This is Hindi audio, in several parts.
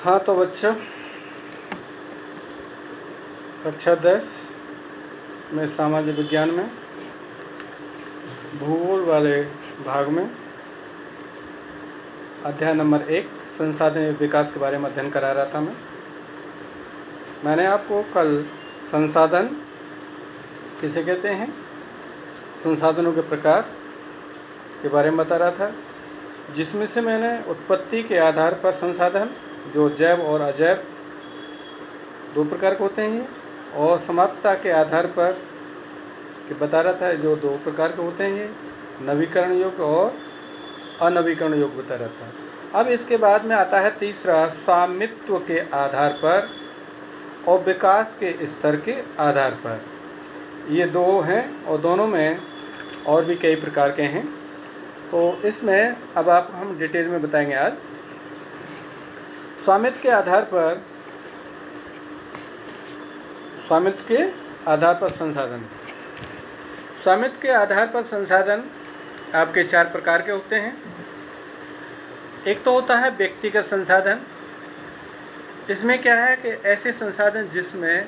हाँ तो बच्चों, कक्षा 10 में सामाजिक विज्ञान में भूगोल वाले भाग में अध्याय नंबर 1 संसाधन विकास के बारे में अध्ययन करा रहा था। मैंने आपको कल संसाधन किसे कहते हैं, संसाधनों के प्रकार के बारे में बता रहा था, जिसमें से मैंने उत्पत्ति के आधार पर संसाधन जो जैव और अजैव दो प्रकार के होते हैं, और समाप्तता के आधार पर कि बता रहा था जो दो प्रकार के होते हैं, नवीकरण योग्य और अनवीकरण योग्य बता रहा था। अब इसके बाद में आता है तीसरा, स्वामित्व के आधार पर और विकास के स्तर के आधार पर। ये दो हैं और दोनों में और भी कई प्रकार के हैं, तो इसमें अब आप हम डिटेल में बताएंगे आज। स्वामित्व के आधार पर संसाधन। स्वामित्व के आधार पर संसाधन आपके चार प्रकार के होते हैं। एक तो होता है व्यक्तिगत संसाधन। इसमें क्या है कि ऐसे संसाधन जिसमें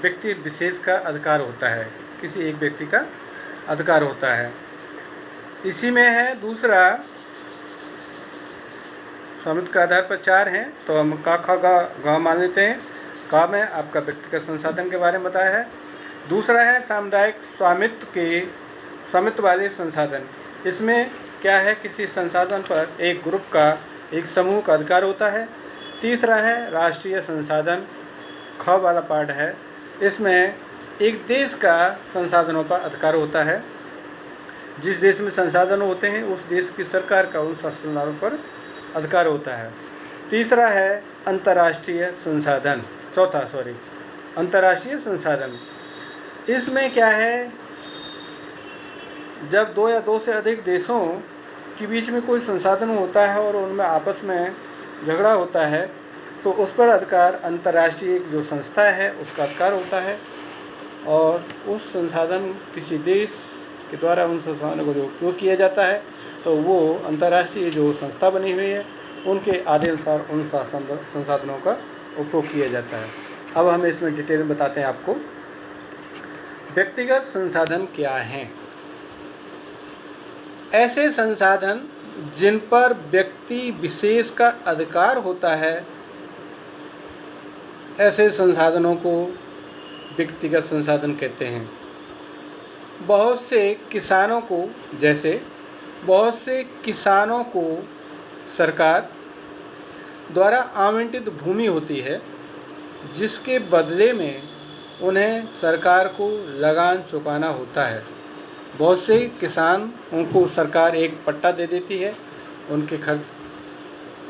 व्यक्ति विशेष का अधिकार होता है, किसी एक व्यक्ति का अधिकार होता है। इसी में है दूसरा, स्वामित्व के आधार पर चार हैं, तो हम का खा गा मान लेते हैं। का में आपका व्यक्तिगत संसाधन के बारे में बताया है। दूसरा है सामुदायिक स्वामित्व वाले संसाधन। इसमें क्या है, किसी संसाधन पर एक ग्रुप का, एक समूह का अधिकार होता है। तीसरा है राष्ट्रीय संसाधन, ख वाला पार्ट है। इसमें एक देश का संसाधनों पर अधिकार होता है। जिस देश में संसाधन होते हैं उस देश की सरकार का उन संसाधनों पर अधिकार होता है। तीसरा है अंतर्राष्ट्रीय संसाधन, अंतर्राष्ट्रीय संसाधन। इसमें क्या है, जब दो या दो से अधिक देशों के बीच में कोई संसाधन होता है और उनमें आपस में झगड़ा होता है, तो उस पर अधिकार अंतर्राष्ट्रीय जो संस्था है उसका अधिकार होता है, और उस संसाधन किसी देश के द्वारा उन संसाधनों को जो उपयोग किया जाता है तो वो अंतर्राष्ट्रीय जो संस्था बनी हुई है उनके आदेशानुसार उन संसाधनों का उपयोग किया जाता है। अब हम इसमें डिटेल में बताते हैं आपको। व्यक्तिगत संसाधन क्या हैं? ऐसे संसाधन जिन पर व्यक्ति विशेष का अधिकार होता है, ऐसे संसाधनों को व्यक्तिगत संसाधन कहते हैं। बहुत से किसानों को सरकार द्वारा आवंटित भूमि होती है, जिसके बदले में उन्हें सरकार को लगान चुकाना होता है। बहुत से किसान, उनको सरकार एक पट्टा दे देती है उनके खर्च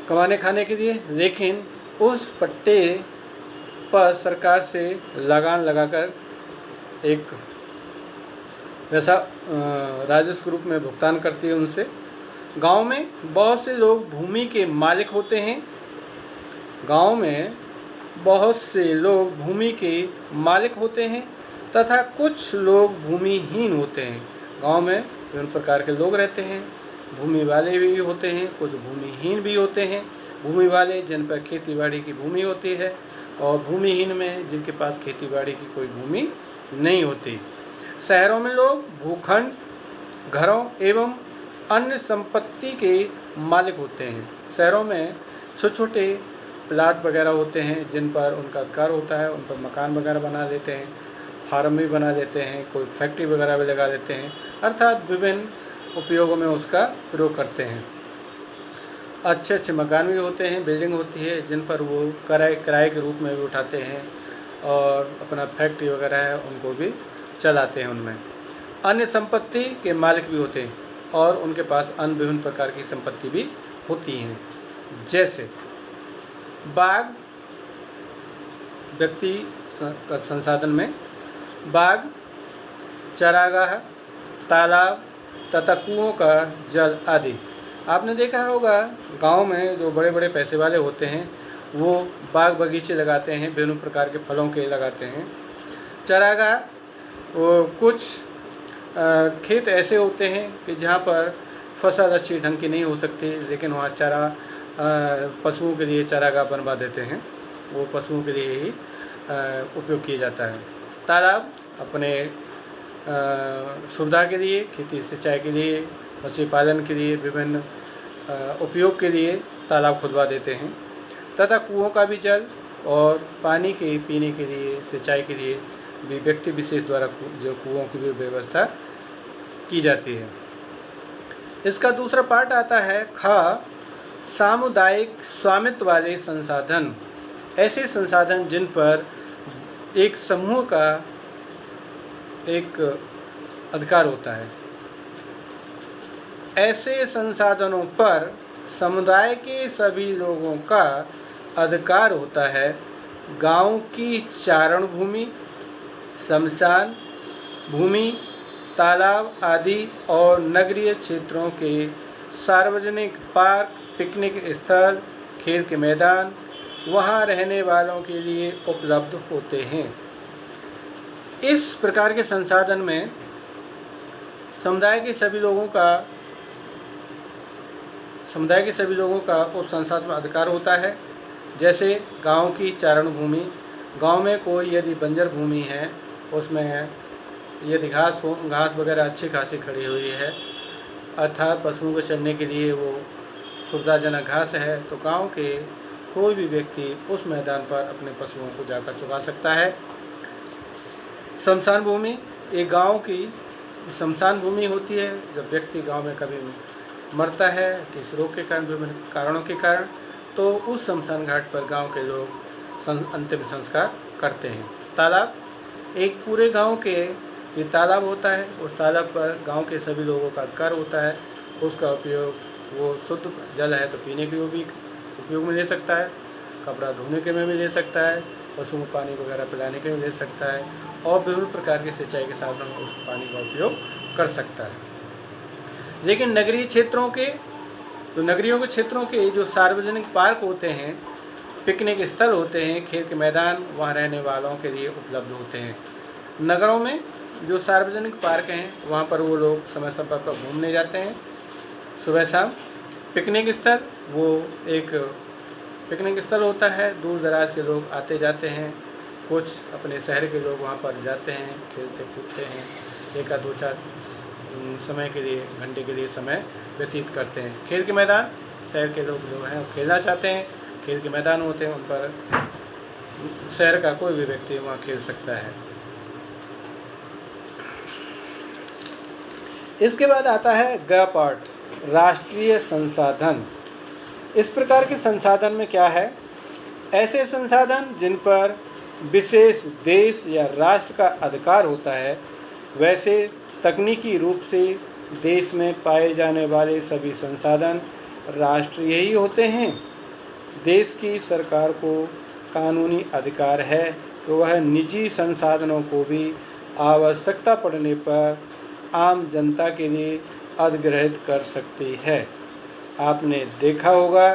कमाने खाने के लिए, लेकिन उस पट्टे पर सरकार से लगान लगाकर एक वैसा राजस्व रूप में भुगतान करती है उनसे। गांव में बहुत से लोग भूमि के मालिक होते हैं। तथा कुछ लोग भूमिहीन होते हैं। गांव में विभिन्न प्रकार के लोग रहते हैं, भूमि वाले भी होते हैं, कुछ भूमिहीन भी होते हैं। भूमि वाले जिन पर खेती बाड़ी की भूमि होती है, और भूमिहीन में जिनके पास खेती बाड़ी की कोई भूमि नहीं होती। शहरों में लोग भूखंड, घरों एवं अन्य संपत्ति के मालिक होते हैं। शहरों में छोटे छोटे प्लाट वगैरह होते हैं जिन पर उनका अधिकार होता है, उन पर मकान वगैरह बना लेते हैं, फार्म भी बना लेते हैं, कोई फैक्ट्री वगैरह भी लगा लेते हैं, अर्थात विभिन्न उपयोगों में उसका प्रयोग करते हैं। अच्छे अच्छे मकान भी होते हैं, बिल्डिंग होती है जिन पर वो किराए के रूप में भी उठाते हैं, और अपना फैक्ट्री वगैरह है उनको भी चलाते हैं। उनमें अन्य संपत्ति के मालिक भी होते हैं, और उनके पास अन्य विभिन्न प्रकार की संपत्ति भी होती हैं, जैसे बाग। व्यक्ति का संसाधन में बाग, चारागाह, तालाब तथा कुओं का जल आदि। आपने देखा होगा गांव में जो बड़े बड़े पैसे वाले होते हैं वो बाग बगीचे लगाते हैं, विभिन्न प्रकार के फलों के लगाते हैं। चारागाह, कुछ खेत ऐसे होते हैं कि जहाँ पर फसल अच्छी ढंग की नहीं हो सकती, लेकिन वहाँ चारा पशुओं के लिए चारागाह बनवा देते हैं, वो पशुओं के लिए ही उपयोग किया जाता है। तालाब अपने सुविधा के लिए, खेती सिंचाई के लिए, मछली पालन के लिए, विभिन्न उपयोग के लिए तालाब खुदवा देते हैं तथा कुओं का भी जल और पानी के पीने के लिए, सिंचाई के लिए भी व्यक्ति विशेष द्वारा जो कुओं की भी व्यवस्था की जाती है। इसका दूसरा पार्ट आता है ख, सामुदायिक स्वामित्व वाले संसाधन। ऐसे संसाधन जिन पर एक समूह का एक अधिकार होता है। ऐसे संसाधनों पर समुदाय के सभी लोगों का अधिकार होता है। गांव की चारण भूमि, शमशान भूमि, तालाब आदि और नगरीय क्षेत्रों के सार्वजनिक पार्क, पिकनिक स्थल, खेल के मैदान वहां रहने वालों के लिए उपलब्ध होते हैं। इस प्रकार के संसाधन में समुदाय के सभी लोगों का उस संसाधन में अधिकार होता है। जैसे गांव की चारण भूमि, गांव में कोई यदि बंजर भूमि है, उसमें यदि घास वगैरह अच्छी खासी खड़ी हुई है, अर्थात पशुओं को चरने के लिए वो सुविधाजनक घास है, तो गांव के कोई भी व्यक्ति उस मैदान पर अपने पशुओं को जाकर चुगा सकता है। शमशान भूमि, एक गांव की शमशान भूमि होती है। जब व्यक्ति गांव में कभी मरता है किसी रोग के कारण, विभिन्न कारणों के कारण, तो उस शमशान घाट पर गांव के लोग अंतिम संस्कार करते हैं। तालाब, एक पूरे गांव के ये तालाब होता है, उस तालाब पर गांव के सभी लोगों का अधिकार होता है। उसका उपयोग वो शुद्ध जल है तो पीने के लिए भी उपयोग में ले सकता है, कपड़ा धोने के में भी ले सकता है, पशुओं को पानी वगैरह पिलाने के में ले सकता है और विभिन्न प्रकार के सिंचाई के साधनों में उस पानी का उपयोग कर सकता है। लेकिन नगरीय क्षेत्रों के जो सार्वजनिक पार्क होते हैं, पिकनिक स्थल होते हैं, खेल के मैदान वहाँ रहने वालों के लिए उपलब्ध होते हैं। नगरों में जो सार्वजनिक पार्क हैं वहाँ पर वो लोग समय समय पर घूमने जाते हैं सुबह शाम। पिकनिक स्थल, वो एक पिकनिक स्थल होता है, दूर दराज के लोग आते जाते हैं, कुछ अपने शहर के लोग वहाँ पर जाते हैं, खेलते कूदते हैं, एक आध 2-4 समय के लिए, घंटे के लिए समय व्यतीत करते हैं। खेल के मैदान, शहर के लोग जो हैं वो खेलना चाहते हैं, खेल के मैदान होते हैं, उन पर शहर का कोई भी व्यक्ति वहाँ खेल सकता है। इसके बाद आता है ग पार्ट, राष्ट्रीय संसाधन। इस प्रकार के संसाधन में क्या है? ऐसे संसाधन जिन पर विशेष देश या राष्ट्र का अधिकार होता है। वैसे तकनीकी रूप से देश में पाए जाने वाले सभी संसाधन राष्ट्रीय ही होते हैं। देश की सरकार को कानूनी अधिकार है कि वह निजी संसाधनों को भी आवश्यकता पड़ने पर आम जनता के लिए अधिग्रहित कर सकती है। आपने देखा होगा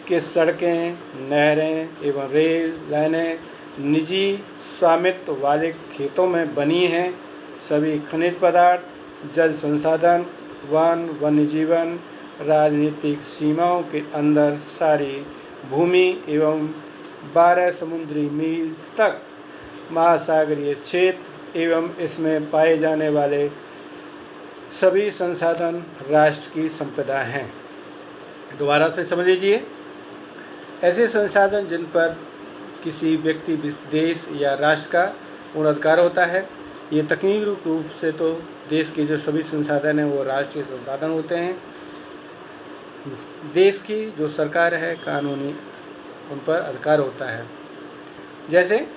कि सड़कें, नहरें एवं रेल लाइनें निजी स्वामित्व वाले खेतों में बनी हैं। सभी खनिज पदार्थ, जल संसाधन, वन, वन्यजीवन, राजनीतिक सीमाओं के अंदर सारी भूमि एवं 12 समुद्री मील तक महासागरीय क्षेत्र एवं इसमें पाए जाने वाले सभी संसाधन राष्ट्र की संपदा हैं। दोबारा से समझ लीजिए, ऐसे संसाधन जिन पर किसी व्यक्ति, देश या राष्ट्र का पूर्ण अधिकार होता है। ये तकनीकी रूप से तो देश के जो सभी संसाधन हैं वो राष्ट्रीय संसाधन होते हैं। देश की जो सरकार है कानूनी उन पर अधिकार होता है। जैसे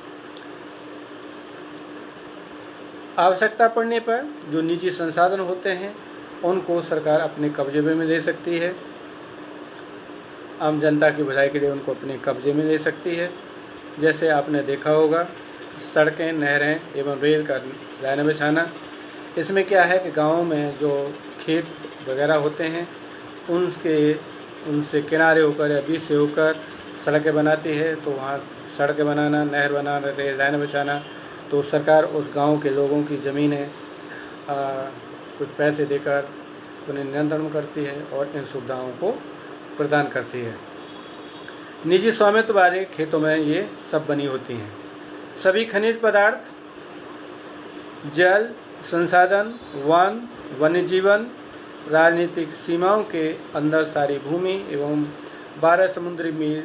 आवश्यकता पड़ने पर जो निजी संसाधन होते हैं उनको सरकार अपने कब्जे में ले सकती है। आम जनता की भलाई के लिए उनको अपने कब्जे में ले सकती है। जैसे आपने देखा होगा सड़कें, नहरें एवं रेल का लाइन बिछाना। इसमें क्या है कि गाँव में जो खेत वगैरह होते हैं उनसे किनारे होकर या बीच से होकर सड़कें बनाती है, तो वहाँ सड़कें बनाना, नहर बनाना, रेल लाइन बिछाना, तो सरकार उस गांव के लोगों की ज़मीनें कुछ पैसे देकर उन्हें नियंत्रण करती है और इन सुविधाओं को प्रदान करती है। निजी स्वामित्व वाले खेतों में ये सब बनी होती हैं। सभी खनिज पदार्थ, जल संसाधन, वन, वन्य जीवन, राजनीतिक सीमाओं के अंदर सारी भूमि एवं 12 समुद्री मील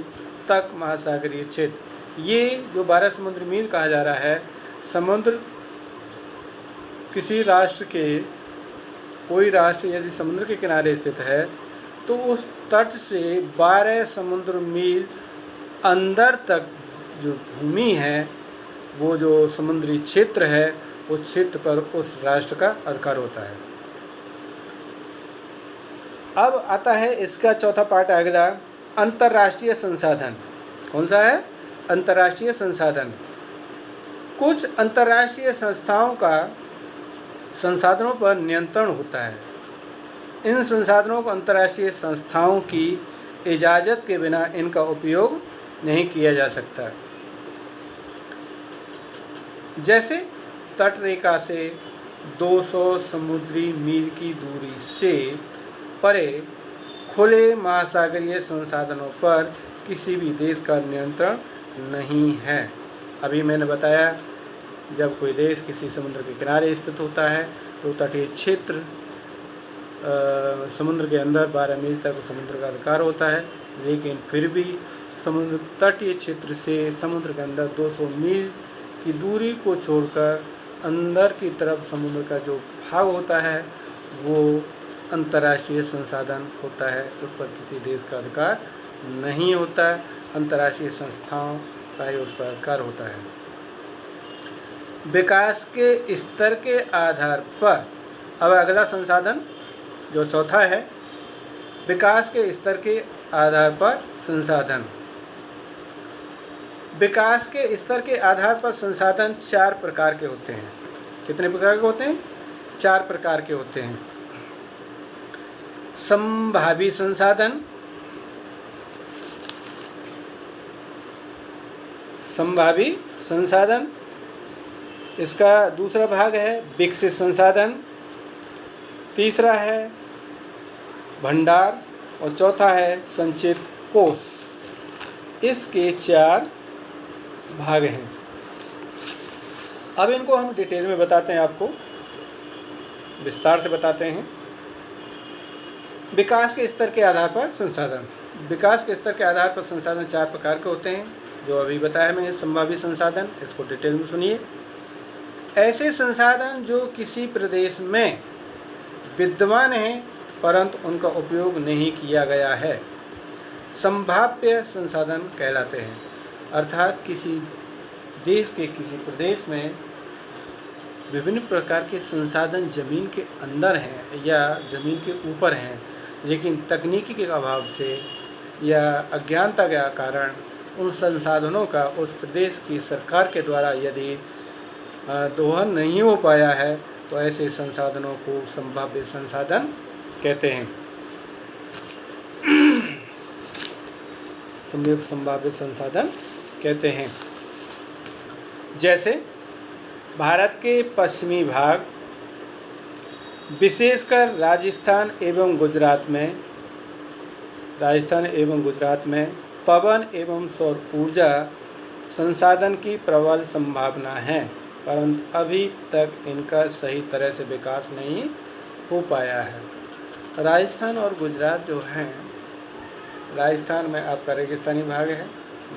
तक महासागरीय क्षेत्र। ये जो 12 समुद्री मील कहा जा रहा है, समुद्र किसी राष्ट्र के, कोई राष्ट्र यदि समुद्र के किनारे स्थित है तो उस तट से 12 समुद्र मील अंदर तक जो भूमि है, वो जो समुद्री क्षेत्र है, उस क्षेत्र पर उस राष्ट्र का अधिकार होता है। अब आता है इसका चौथा पार्ट अगला, अंतर्राष्ट्रीय संसाधन। कौन सा है? अंतर्राष्ट्रीय संसाधन। कुछ अंतर्राष्ट्रीय संस्थाओं का संसाधनों पर नियंत्रण होता है। इन संसाधनों को अंतर्राष्ट्रीय संस्थाओं की इजाज़त के बिना इनका उपयोग नहीं किया जा सकता। जैसे तट रेखा से 200 समुद्री मील की दूरी से परे खुले महासागरीय संसाधनों पर किसी भी देश का नियंत्रण नहीं है। अभी मैंने बताया, जब कोई देश किसी समुद्र के किनारे स्थित होता है तो तटीय क्षेत्र समुद्र के अंदर 12 मील तक समुद्र का अधिकार होता है, लेकिन फिर भी समुद्र तटीय क्षेत्र से समुद्र के अंदर 200 मील की दूरी को छोड़कर अंदर की तरफ समुद्र का जो भाग होता है वो अंतर्राष्ट्रीय संसाधन होता है, उस पर किसी देश का अधिकार नहीं होता है, अंतर्राष्ट्रीय संस्थाओं का ही उस पर अधिकार होता है। विकास के स्तर के आधार पर, अब अगला संसाधन जो चौथा है, विकास के स्तर के आधार पर संसाधन। विकास के स्तर के आधार पर संसाधन 4 प्रकार के होते हैं। कितने प्रकार के होते हैं? 4 प्रकार के होते हैं। संभावी संसाधन, संभावी संसाधन, इसका दूसरा भाग है विकसित संसाधन, तीसरा है भंडार और चौथा है संचित कोष। इसके 4 भाग हैं। अब इनको हम डिटेल में बताते हैं, आपको विस्तार से बताते हैं। विकास के स्तर के आधार पर संसाधन। विकास के स्तर के आधार पर संसाधन 4 प्रकार के होते हैं, जो अभी बताया मैंने। संभावी संसाधन, इसको डिटेल में सुनिए। ऐसे संसाधन जो किसी प्रदेश में विद्यमान हैं परंतु उनका उपयोग नहीं किया गया है, संभाव्य संसाधन कहलाते हैं। अर्थात किसी देश के किसी प्रदेश में विभिन्न प्रकार के संसाधन जमीन के अंदर हैं या ज़मीन के ऊपर हैं, लेकिन तकनीकी के अभाव से या अज्ञानता के कारण उन संसाधनों का उस प्रदेश की सरकार के द्वारा यदि दोहन नहीं हो पाया है तो ऐसे संसाधनों को संभाव्य संसाधन कहते हैं। संभाव्य संसाधन कहते हैं। जैसे भारत के पश्चिमी भाग, विशेषकर राजस्थान एवं गुजरात में पवन एवं सौर ऊर्जा संसाधन की प्रबल संभावना है, परंतु अभी तक इनका सही तरह से विकास नहीं हो पाया है। राजस्थान और गुजरात जो हैं, राजस्थान में आपका रेगिस्तानी भाग है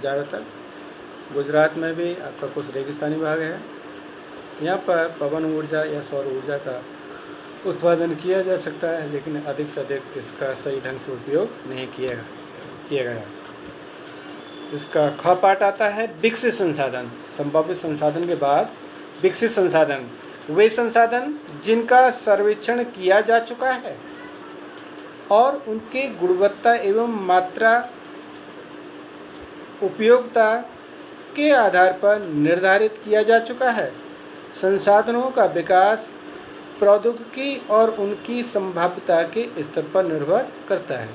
ज़्यादातर, गुजरात में भी आपका कुछ रेगिस्तानी भाग है। यहाँ पर पवन ऊर्जा या सौर ऊर्जा का उत्पादन किया जा सकता है, लेकिन अधिक से अधिक इसका सही ढंग से उपयोग नहीं किया गया। इसका ख पार्ट आता है विकसित संसाधन। संभावित संसाधन के बाद विकसित संसाधन, वे संसाधन जिनका सर्वेक्षण किया जा चुका है और उनके गुणवत्ता एवं मात्रा उपयोगिता के आधार पर निर्धारित किया जा चुका है। संसाधनों का विकास प्रौद्योगिकी और उनकी संभाव्यता के स्तर पर निर्भर करता है।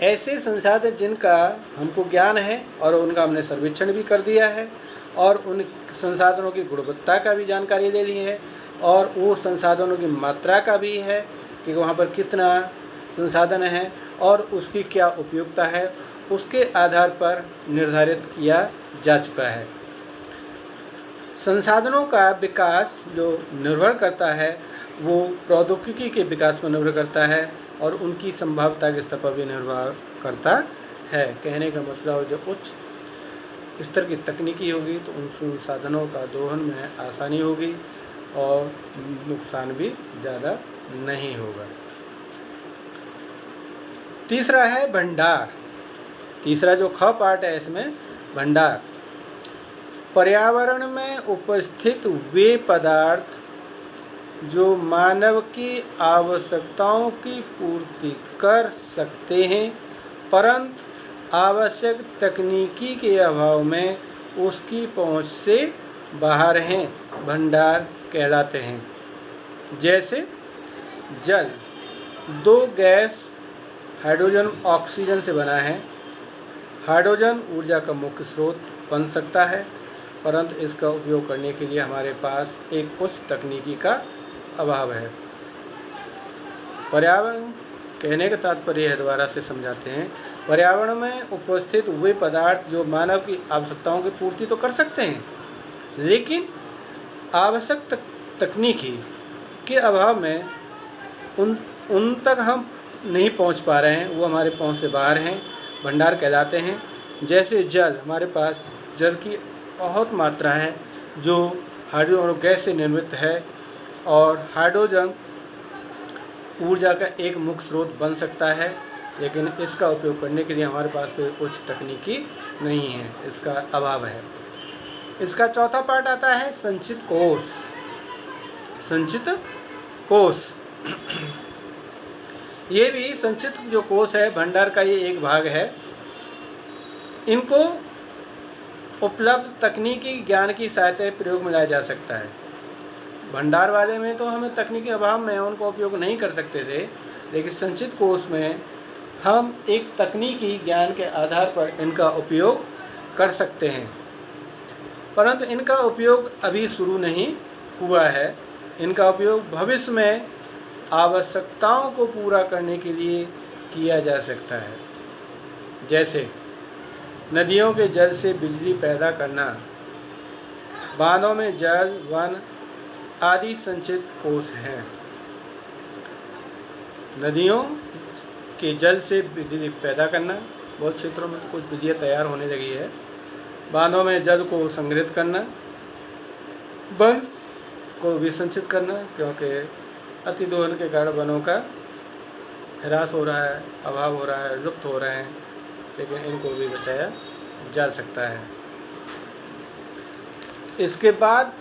ऐसे संसाधन जिनका हमको ज्ञान है और उनका हमने सर्वेक्षण भी कर दिया है और उन संसाधनों की गुणवत्ता का भी जानकारी ले ली है और वो संसाधनों की मात्रा का भी है कि वहाँ पर कितना संसाधन है और उसकी क्या उपयोगिता है, उसके आधार पर निर्धारित किया जा चुका है। संसाधनों का विकास जो निर्भर करता है वो प्रौद्योगिकी के विकास पर निर्भर करता है और उनकी संभाव्यता के स्तर पर भी निर्भर करता है। कहने का मतलब जो उच्च स्तर की तकनीकी होगी तो उन संसाधनों का दोहन में आसानी होगी और नुकसान भी ज़्यादा नहीं होगा। तीसरा है भंडार। तीसरा जो ख पार्ट है इसमें भंडार। पर्यावरण में उपस्थित वे पदार्थ जो मानव की आवश्यकताओं की पूर्ति कर सकते हैं परंतु आवश्यक तकनीकी के अभाव में उसकी पहुंच से बाहर हैं, भंडार कहलाते हैं। जैसे जल 2 गैस हाइड्रोजन ऑक्सीजन से बना है। हाइड्रोजन ऊर्जा का मुख्य स्रोत बन सकता है परंतु इसका उपयोग करने के लिए हमारे पास एक उच्च तकनीकी का अभाव है। पर्यावरण कहने का तात्पर्य है, दोबारा से समझाते हैं, पर्यावरण में उपस्थित वे पदार्थ जो मानव की आवश्यकताओं की पूर्ति तो कर सकते हैं लेकिन आवश्यक तकनीकी के अभाव में उन तक हम नहीं पहुंच पा रहे हैं, वो हमारे पहुंच से बाहर हैं, भंडार कहलाते हैं। जैसे जल, हमारे पास जल की बहुत मात्रा है जो हाइड्रोजन और गैस से निर्मित है और हाइड्रोजन ऊर्जा का एक मुख्य स्रोत बन सकता है लेकिन इसका उपयोग करने के लिए हमारे पास कोई उच्च तकनीकी नहीं है, इसका अभाव है। इसका चौथा पार्ट आता है संचित कोष। संचित कोष ये भी संचित जो कोष है भंडार का ये एक भाग है। इनको उपलब्ध तकनीकी ज्ञान की सहायता प्रयोग में लाया जा सकता है। भंडार वाले में तो हमें तकनीकी अभाव में उनका उपयोग नहीं कर सकते थे लेकिन संचित कोष में हम एक तकनीकी ज्ञान के आधार पर इनका उपयोग कर सकते हैं परंतु इनका उपयोग अभी शुरू नहीं हुआ है। इनका उपयोग भविष्य में आवश्यकताओं को पूरा करने के लिए किया जा सकता है। जैसे नदियों के जल से बिजली पैदा करना, बांधों में जल, वन आदि संचित कोष हैं। नदियों के जल से बिजली पैदा करना, बहुत क्षेत्रों में तो कुछ बिजलियाँ तैयार होने लगी है। बांधों में जल को संग्रहित करना, वन को भी संचित करना क्योंकि अतिदोहन के कारण वनों का ह्रास हो रहा है, अभाव हो रहा है, लुप्त हो रहे हैं लेकिन इनको भी बचाया जा सकता है। इसके बाद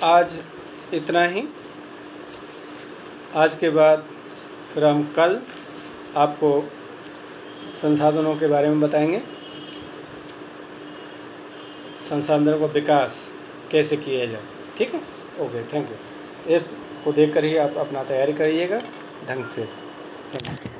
आज इतना ही। आज के बाद फिर हम कल आपको संसाधनों के बारे में बताएंगे। संसाधनों का विकास कैसे किया जाए। ठीक है, ओके, थैंक यू। इसको देख कर ही आप अपना तैयारी करिएगा ढंग से। Thank you.